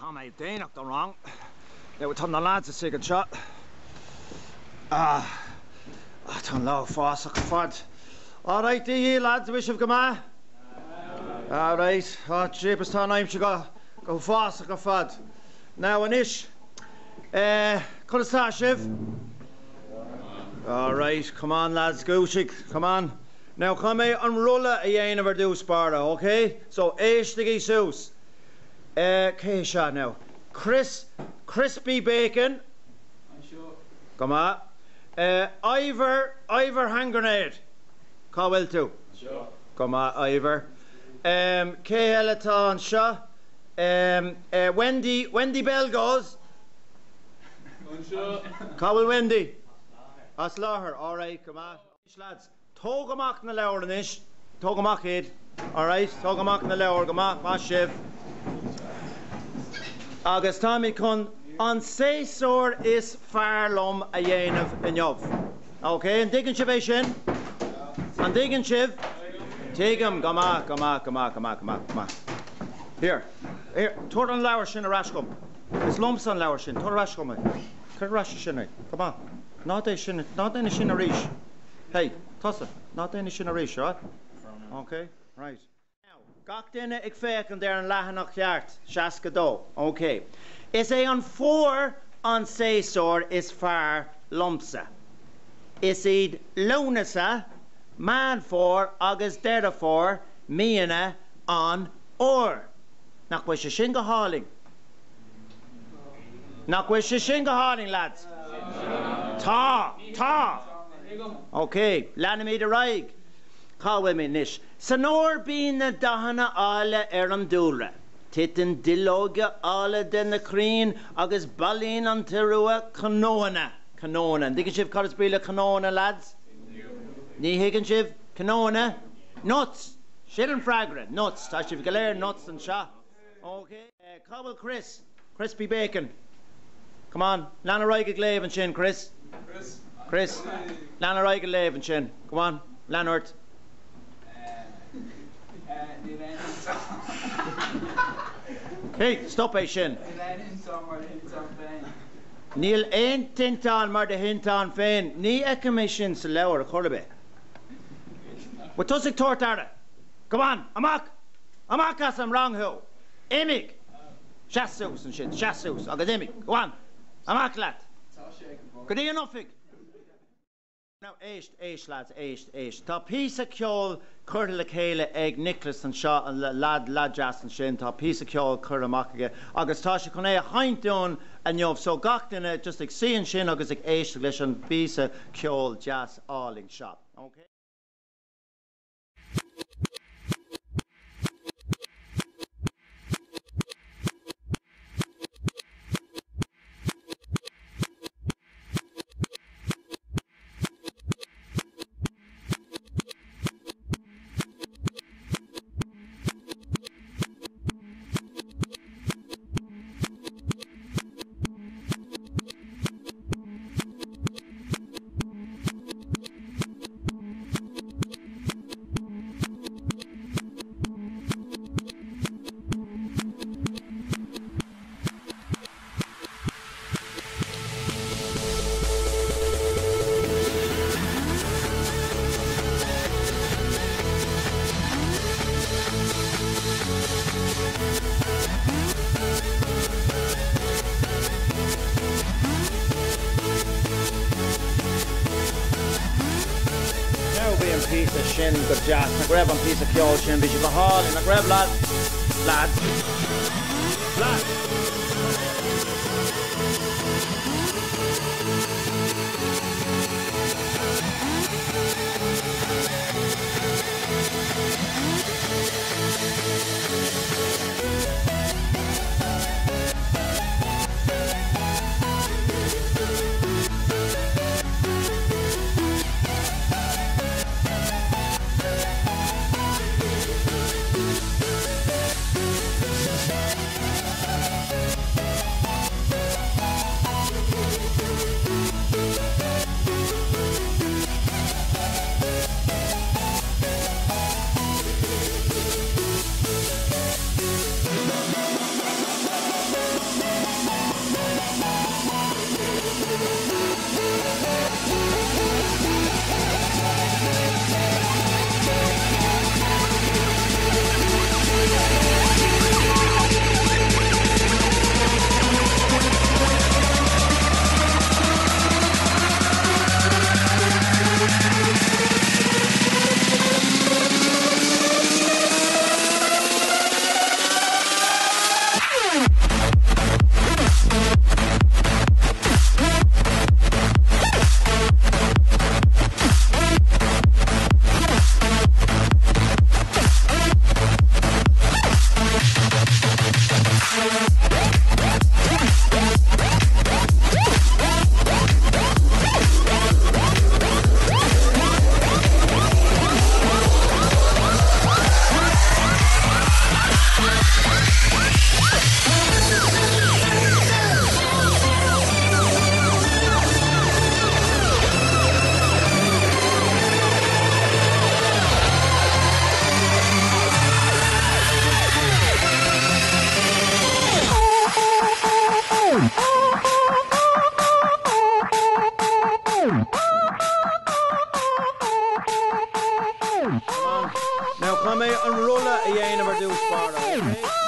Tom ain't Dane done wrong. Now we're telling the lads a second shot. Tom low fast like a fud. Alright, do you lads wish of Gama? Alright, jeepers time I'm go fast like a fud. Now Anish. Could have start Shiv. Alright, come on lads, Goochik, come on. Now come here and roll a yen of our do Sparta, okay? So Aish the Geesus. Okay, shot now. Crispy bacon. I'm sure. Come on. Ivor hand grenade. Cowell too. Sure. Come on, Ivor. Keheleton Shaw. Wendy Bell goes. I'm sure. Cowell Wendy. Aslaher. Alright, come on. Lads. Togamach na lower in ish. Togamach head. Alright, Togamach na lower. Gamach, Mashiv. Agus Tommy Kun on séasúr is fearr lom a dhéanamh inniuh. Okay, and diggin Shiv Shin. And diggin Shiv. Take him, come on. Here, Tor an lower shin a rashcom. It's lumps on lower shin, Tor rashcom. Tor rash shin. Come on. Not a shin a rish. Hey, Tossa, not any shin a rish, right? Okay, right. Gach dinne ik feken der een lahanach jaart, shaska do. Okay. Is a on 4 on séasúr is fearr Lúnasa. Is id Lúnasa, Meán Fómhair agus Deireadh Fómhair, míonna on or. Nach wish a shinga hauling. Nach wish a shinga hauling, lads. Ta. Okay, lanimi de raig. Call me nish. Sanor bíonn dathanna áille an dúlra. Titeann duilleoga áille den na crainn agus bailíonn an t-iora cnónna. Cnónna. Digan Shiv carras bríle cnónna, lads? Ní higan Shiv cnónna? Nuts. Shit and fragrant. Nuts. Tá Shiv galéir nuts and sha. Okay. Cobble crispy bacon. Come on. Lana Roig Glaive and Shin, Chris. Chris. Lana Roig Glaive and Shin. Come on. Lanort. Hey, stop it, Shin. Neil ain't Titeann mar de hintan féin. Ní eicem sin sa leabhar a chorbe. What does it tortara? Come on, amach as I'm wrong ho. Emig. Séasúr and shit. Séasúr. Academic. Go on. Amach lad. Good day enough. Now, eish lads, eish. Tá píosa ceol cur le chéile ag Nicholas and Shaw and lad jas and shin. Tá píosa ceol cur amach aige. Agus tá se chun é a haintún a neomh. So gach duine just ag síon sin agus ag eish leis an píosa ceol jas áling shop. Okay? Piece of shin, good jazz. I grab one piece of ceol shin, be go hall, and I grab lads. Hey.